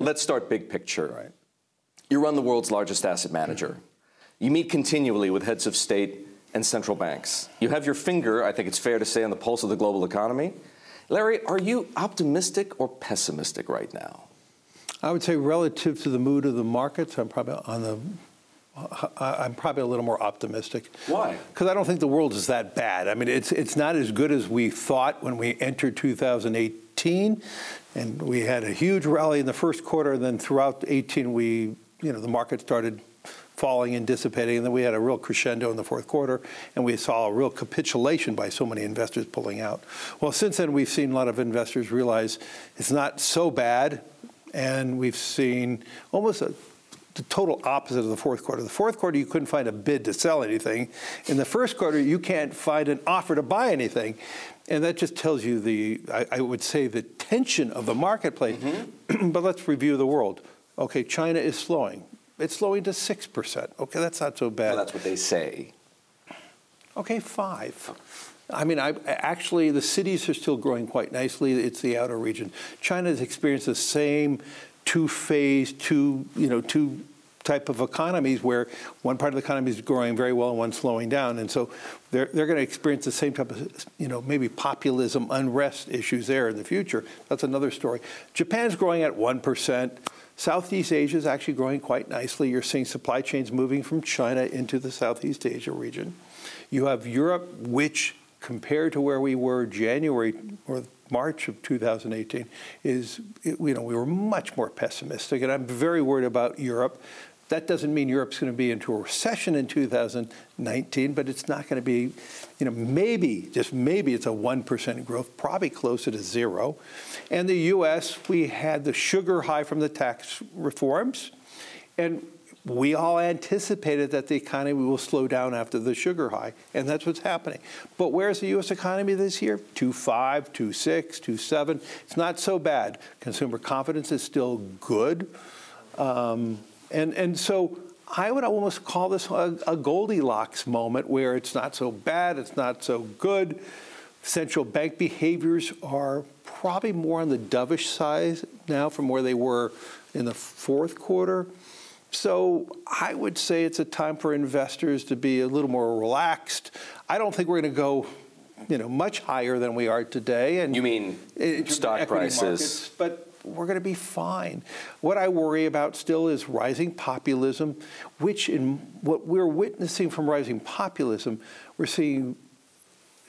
Let's start big picture. Right. You run the world's largest asset manager. You meet continually with heads of state and central banks. You have your finger, I think it's fair to say, on the pulse of the global economy. Larry, are you optimistic or pessimistic right now? I would say relative to the mood of the markets, I'm probably a little more optimistic. Why? Because I don't think the world is that bad. I mean, it's not as good as we thought when we entered 2018, and we had a huge rally in the first quarter. And then throughout 18, the market started falling and dissipating, and then we had a real crescendo in the fourth quarter, and we saw a real capitulation by so many investors pulling out. Well, since then, we've seen a lot of investors realize it's not so bad, and we've seen almost the total opposite of the fourth quarter. The fourth quarter, you couldn't find a bid to sell anything. In the first quarter, you can't find an offer to buy anything. And that just tells you I would say, the tension of the marketplace. Mm-hmm. But let's review the world. Okay, China is slowing. It's slowing to 6%. Okay, that's not so bad. Well, that's what they say. Okay, 5. I mean, actually, the cities are still growing quite nicely. It's the outer region. China has experienced the same two-phase, two type of economies where one part of the economy is growing very well and one's slowing down. And so they're going to experience the same type of, maybe populism, unrest issues there in the future. That's another story. Japan's growing at 1%. Southeast Asia is actually growing quite nicely. You're seeing supply chains moving from China into the Southeast Asia region. You have Europe, which compared to where we were January or March of 2018, we were much more pessimistic, and I'm very worried about Europe. That doesn't mean Europe's going to be into a recession in 2019, but it's not going to be, maybe, just maybe it's a 1% growth, probably closer to 0. And the U.S., we had the sugar high from the tax reforms, and we all anticipated that the economy will slow down after the sugar high, and that's what's happening. But where's the U.S. economy this year? 2.5, 2.6, 2.7. It's not so bad. Consumer confidence is still good. And so I would almost call this a Goldilocks moment where it's not so bad, it's not so good. Central bank behaviors are probably more on the dovish side now from where they were in the fourth quarter. So I would say it's a time for investors to be a little more relaxed. I don't think we're going to go, much higher than we are today. And you mean stock prices? Markets, but we're going to be fine. What I worry about still is rising populism, which in what we're witnessing from rising populism, we're seeing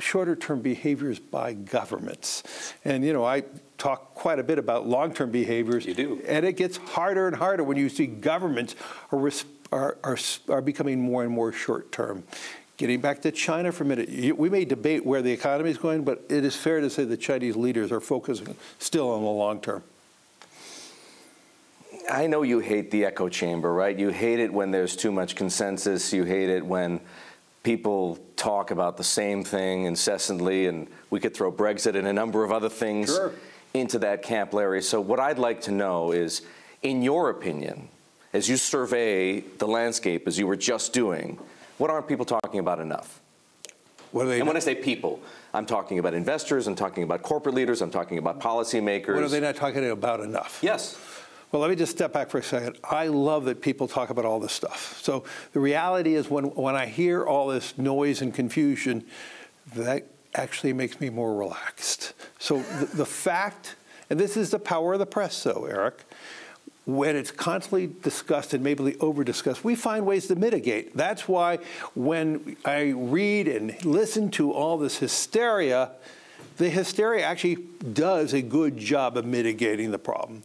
shorter-term behaviors by governments. And, I talk quite a bit about long-term behaviors. You do. And it gets harder and harder when you see governments are becoming more and more short-term. Getting back to China for a minute, we may debate where the economy is going, but it is fair to say the Chinese leaders are focusing still on the long term. I know you hate the echo chamber, right? You hate it when there's too much consensus. You hate it when people talk about the same thing incessantly, and we could throw Brexit and a number of other things into that camp, Larry. So what I'd like to know is, in your opinion, as you survey the landscape as you were just doing, what aren't people talking about enough? And when I say people, I'm talking about investors, I'm talking about corporate leaders, I'm talking about policymakers. What are they not talking about enough? Yes. Well, let me just step back for a second. I love that people talk about all this stuff. So the reality is when I hear all this noise and confusion, that actually makes me more relaxed. So the fact, and this is the power of the press, though, Erik, when it's constantly discussed and maybe over-discussed, we find ways to mitigate. That's why when I read and listen to all this hysteria, the hysteria actually does a good job of mitigating the problem.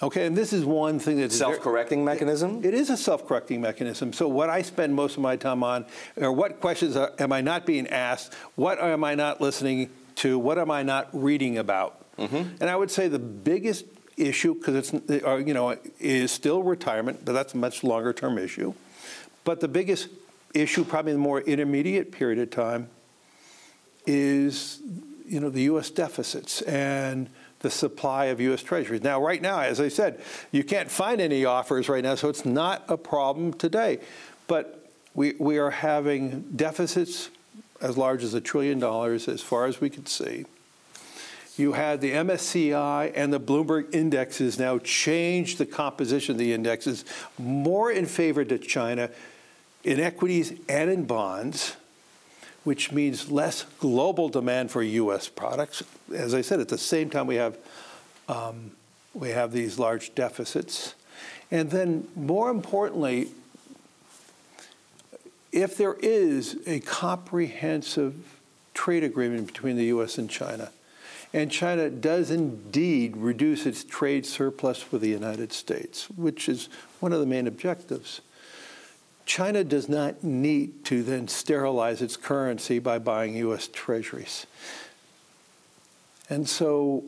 Okay, and this is one thing that's self-correcting mechanism? It is a self-correcting mechanism. So what I spend most of my time on are what questions am I not being asked? What am I not listening to? What am I not reading about? Mm-hmm. And I would say the biggest issue, because it's is still retirement, but that's a much longer-term issue. But the biggest issue, probably in the more intermediate period of time, is the U.S. deficits and the supply of U.S. Treasuries. Now, right now, as I said, you can't find any offers right now, so it's not a problem today. But we are having deficits as large as $1 trillion as far as we could see. You had the MSCI and the Bloomberg indexes now change the composition of the indexes more in favor to China in equities and in bonds, which means less global demand for U.S. products. As I said, at the same time we have these large deficits. And then more importantly, if there is a comprehensive trade agreement between the U.S. and China does indeed reduce its trade surplus with the United States, which is one of the main objectives, China does not need to then sterilize its currency by buying U.S. Treasuries. And so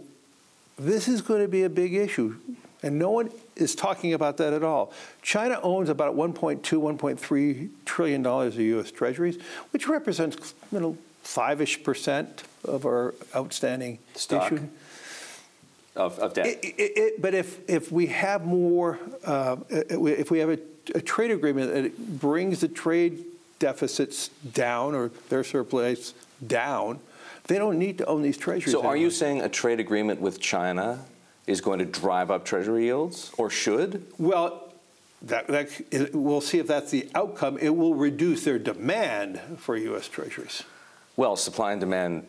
this is going to be a big issue, and no one is talking about that at all. China owns about $1.2, $1.3 trillion of U.S. Treasuries, which represents 5-ish% of our outstanding stock issue. Of debt. But if we have more, if we have a trade agreement that brings the trade deficits down or their surplus down, they don't need to own these treasuries. So anymore. Are you saying a trade agreement with China is going to drive up Treasury yields, or should? Well, we'll see if that's the outcome. It will reduce their demand for U.S. Treasuries. Well, supply and demand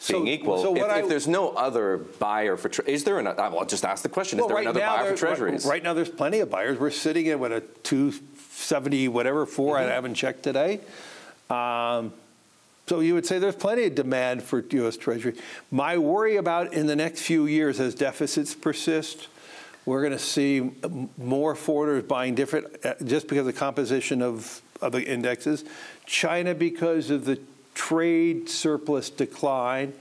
being equal, if there's no other buyer for, is there I'll just ask the question, is there another buyer for Treasuries? Right now there's plenty of buyers. We're sitting at, a 270, whatever, 4, I haven't checked today. So you would say there's plenty of demand for U.S. Treasury. My worry about in the next few years as deficits persist, we're going to see more foreigners buying different, just because of the composition of the indexes. China, because of the trade surplus decline,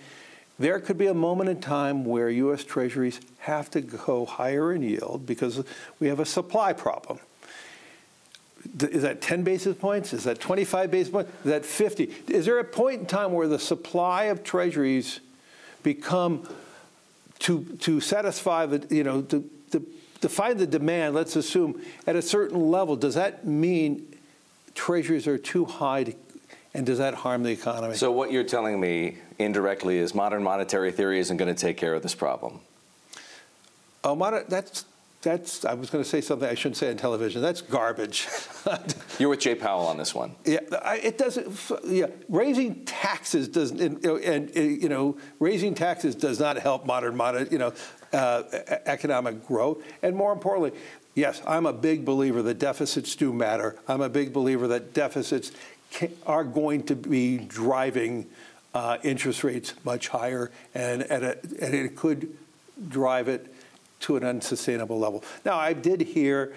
there could be a moment in time where U.S. Treasuries have to go higher in yield because we have a supply problem. Is that 10 basis points? Is that 25 basis points? Is that 50? Is there a point in time where the supply of Treasuries become to satisfy the, to find the demand, let's assume, at a certain level? Does that mean Treasuries are too high and does that harm the economy? So what you're telling me indirectly is modern monetary theory isn't going to take care of this problem. Oh, that's. I was going to say something I shouldn't say on television. That's garbage. You're with Jay Powell on this one. Yeah, it doesn't. Yeah, raising taxes doesn't. Raising taxes does not help modern economic growth. And more importantly, yes, I'm a big believer that deficits do matter. I'm a big believer that deficits are going to be driving interest rates much higher, and it could drive it to an unsustainable level. Now, I did hear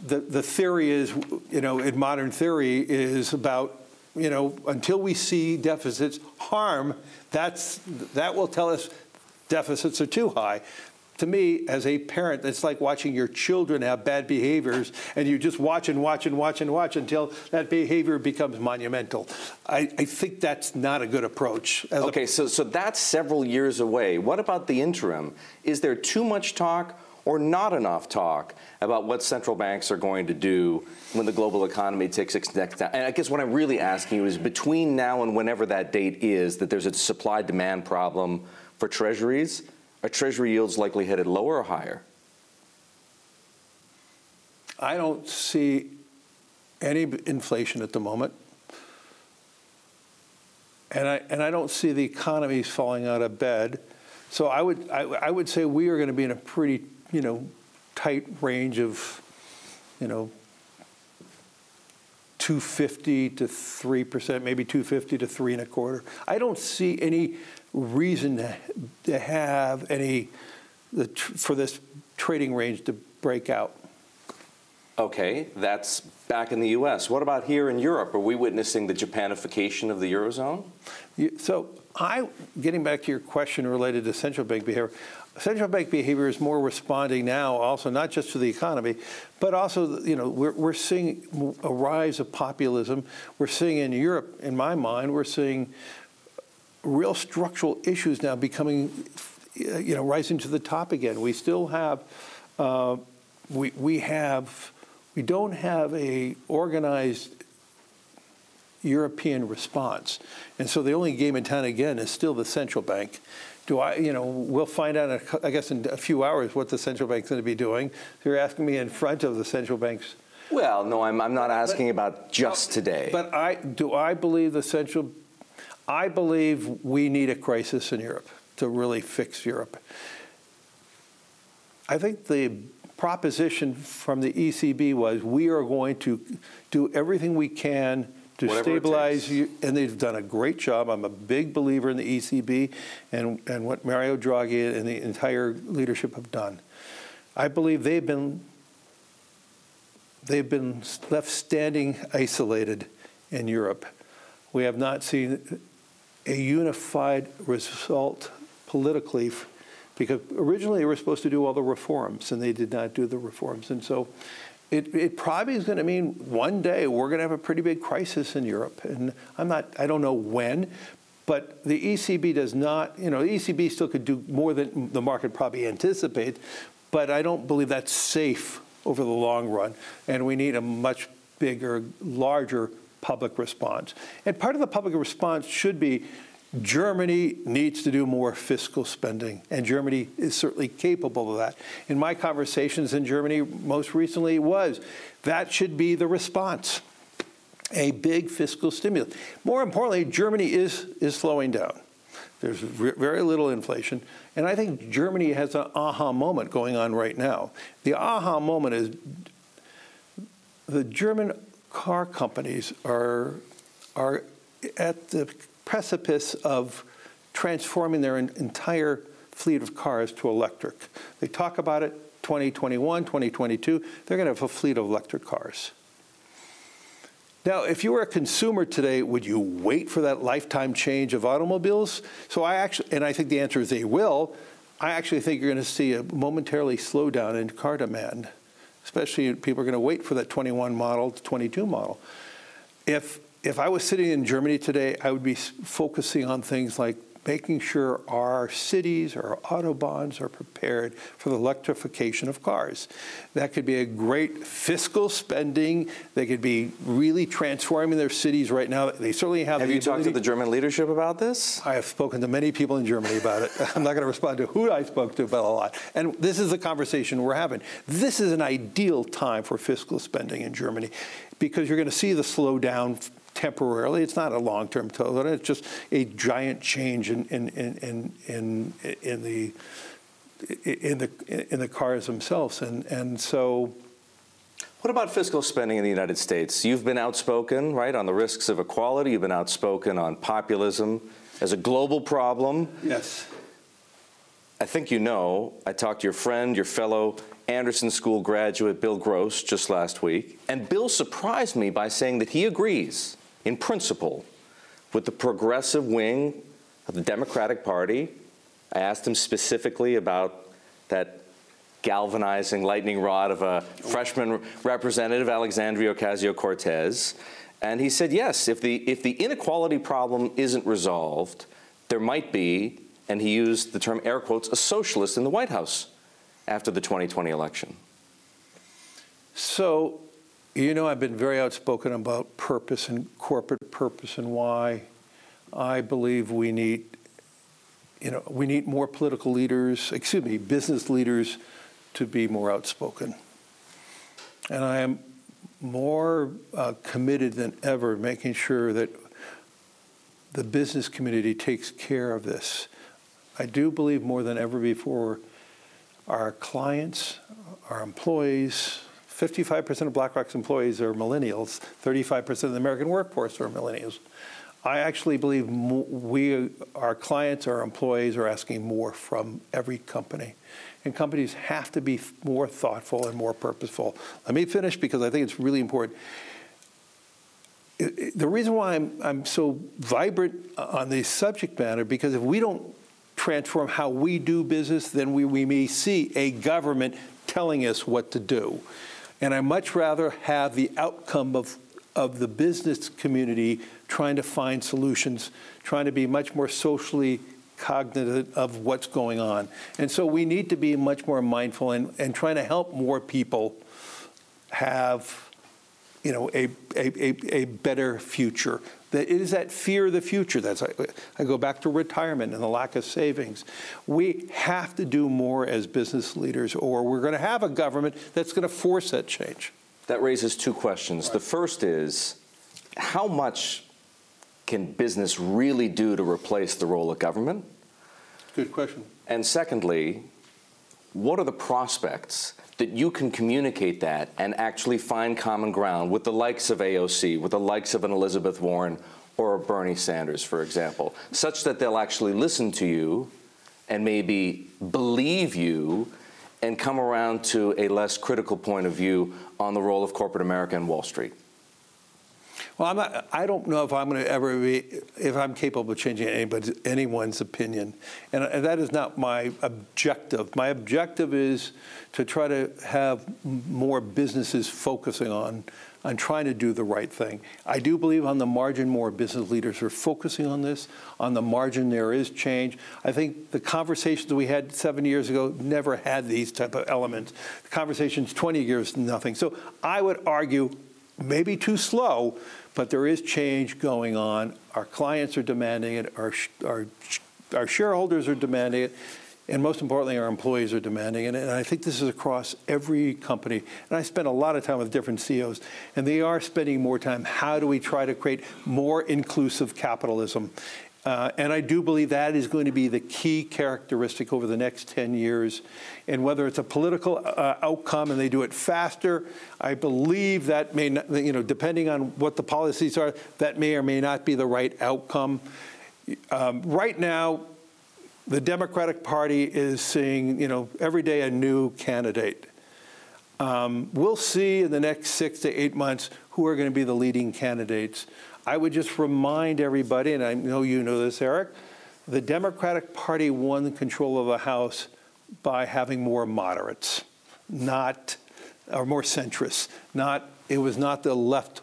the theory is, in modern theory is about, until we see deficits harm, that will tell us deficits are too high. To me, as a parent, it's like watching your children have bad behaviors, and you just watch and watch and watch and watch until that behavior becomes monumental. I think that's not a good approach. Okay, so that's several years away. What about the interim? Is there too much talk or not enough talk about what central banks are going to do when the global economy takes its next down? And I guess what I'm really asking you is, between now and whenever that date is, that there's a supply-demand problem for Treasuries, are Treasury yields likely headed lower or higher? I don't see any inflation at the moment, and I don't see the economies falling out of bed. So I would say we are going to be in a pretty tight range of 250 to 3%, maybe 250 to 3.25%. I don't see any reason to have for this trading range to break out. Okay, that's back in the U.S. What about here in Europe? Are we witnessing the Japanification of the Eurozone? So getting back to your question related to central bank behavior, central bank behavior is more responding now also not just to the economy, but also, we're seeing a rise of populism. We're seeing in Europe, in my mind, we're seeing real structural issues now becoming, rising to the top again. We still have, we don't have a organized European response. And so the only game in town again is still the central bank. We'll find out, I guess, in a few hours what the central bank's going to be doing. You're asking me in front of the central banks. Well, no, I'm not asking about just today. But I believe we need a crisis in Europe to really fix Europe. I think the proposition from the ECB was we are going to do everything we can to stabilize you, and they've done a great job. I'm a big believer in the ECB and what Mario Draghi and the entire leadership have done. I believe they've been left standing isolated in Europe. We have not seen a unified result politically, because originally they were supposed to do all the reforms, and they did not do the reforms. And so it probably is going to mean one day we're going to have a pretty big crisis in Europe. And I don't know when, but the ECB does not, the ECB still could do more than the market probably anticipates, but I don't believe that's safe over the long run. And we need a much bigger, larger public response. And part of the public response should be Germany needs to do more fiscal spending, and Germany is certainly capable of that. In my conversations in Germany most recently that should be the response, a big fiscal stimulus. More importantly, Germany is slowing down. There's very little inflation, and I think Germany has an aha moment going on right now. The aha moment is the German car companies are at the precipice of transforming their entire fleet of cars to electric. They talk about it, 2021, 2022, they're going to have a fleet of electric cars. Now, if you were a consumer today, would you wait for that lifetime change of automobiles? And I think the answer is they will. I actually think you're going to see a momentarily slowdown in car demand, especially people are going to wait for that 21 model to 22 model. If I was sitting in Germany today, I would be focusing on things like making sure our cities, our autobahns are prepared for the electrification of cars. That could be a great fiscal spending. They could be really transforming their cities right now. They certainly have the ability. Have you talked to the German leadership about this? I have spoken to many people in Germany about it. I'm not going to respond to who I spoke to, but a lot. And this is the conversation we're having. This is an ideal time for fiscal spending in Germany because you're going to see the slowdown temporarily. It's not a long-term total. It's just a giant change in the cars themselves. And so, what about fiscal spending in the United States? You've been outspoken, right, on the risks of equality. You've been outspoken on populism as a global problem. Yes. I think I talked to your friend, your fellow Anderson School graduate, Bill Gross, just last week. And Bill surprised me by saying that he agrees, in principle, with the progressive wing of the Democratic Party. I asked him specifically about that galvanizing lightning rod of a freshman representative, Alexandria Ocasio-Cortez. And he said, yes, if the inequality problem isn't resolved, there might be, and he used the term air quotes, a socialist in the White House after the 2020 election. So, I've been very outspoken about purpose and corporate purpose and why I believe we need more political leaders, business leaders to be more outspoken. And I am more committed than ever making sure that the business community takes care of this. I do believe more than ever before our clients, our employees, 55% of BlackRock's employees are millennials, 35% of the American workforce are millennials. I actually believe our clients, our employees are asking more from every company. And companies have to be more thoughtful and more purposeful. Let me finish because I think it's really important. The reason why I'm so vibrant on the subject matter, because if we don't transform how we do business, then we may see a government telling us what to do. And I much rather have the outcome of the business community trying to find solutions, trying to be much more socially cognizant of what's going on. And so we need to be much more mindful and trying to help more people have a better future. That it is that fear of the future. I go back to retirement and the lack of savings. We have to do more as business leaders, or we're going to have a government that's going to force that change. That raises two questions. Right. The first is, how much can business really do to replace the role of government? Good question. And secondly, what are the prospects that you can communicate that and actually find common ground with the likes of AOC, with the likes of an Elizabeth Warren or a Bernie Sanders, for example, such that they'll actually listen to you and maybe believe you and come around to a less critical point of view on the role of corporate America and Wall Street? Well, I don't know if I'm going to ever be, if I'm capable of changing anyone's opinion. And that is not my objective. My objective is to try to have more businesses focusing on trying to do the right thing. I do believe on the margin more business leaders are focusing on this. On the margin there is change. I think the conversations we had 7 years ago never had these type of elements. The conversations 20 years, nothing. So I would argue maybe too slow, but there is change going on. Our clients are demanding it. Our shareholders are demanding it. And most importantly, our employees are demanding it. And I think this is across every company. And I spent a lot of time with different CEOs, and they are spending more time. How do we try to create more inclusive capitalism? And I do believe that is going to be the key characteristic over the next 10 years. And whether it's a political outcome and they do it faster, I believe that may not, depending on what the policies are, that may or may not be the right outcome. Right now, the Democratic Party is seeing, every day a new candidate. We'll see in the next 6 to 8 months who are going to be the leading candidates. I would just remind everybody, and I know you know this, Erik, the Democratic Party won control of the House by having more moderates, or more centrists. It was not the left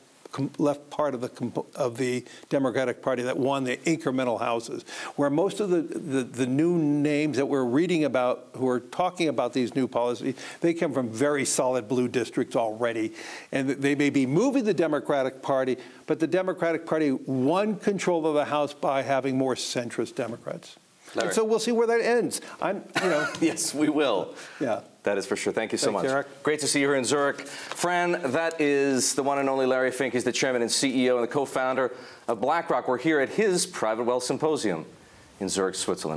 part of the Democratic Party that won the incremental houses, where most of the new names that we're reading about who are talking about these new policies, they come from very solid blue districts already. And they may be moving the Democratic Party, but the Democratic Party won control of the House by having more centrist Democrats. And so we'll see where that ends. Yes, we will. Yeah. That is for sure. Thank you so much. Erik. Great to see you here in Zurich. Fran, that is the one and only Larry Fink. He's the chairman and CEO and the co-founder of BlackRock. We're here at his private wealth symposium in Zurich, Switzerland.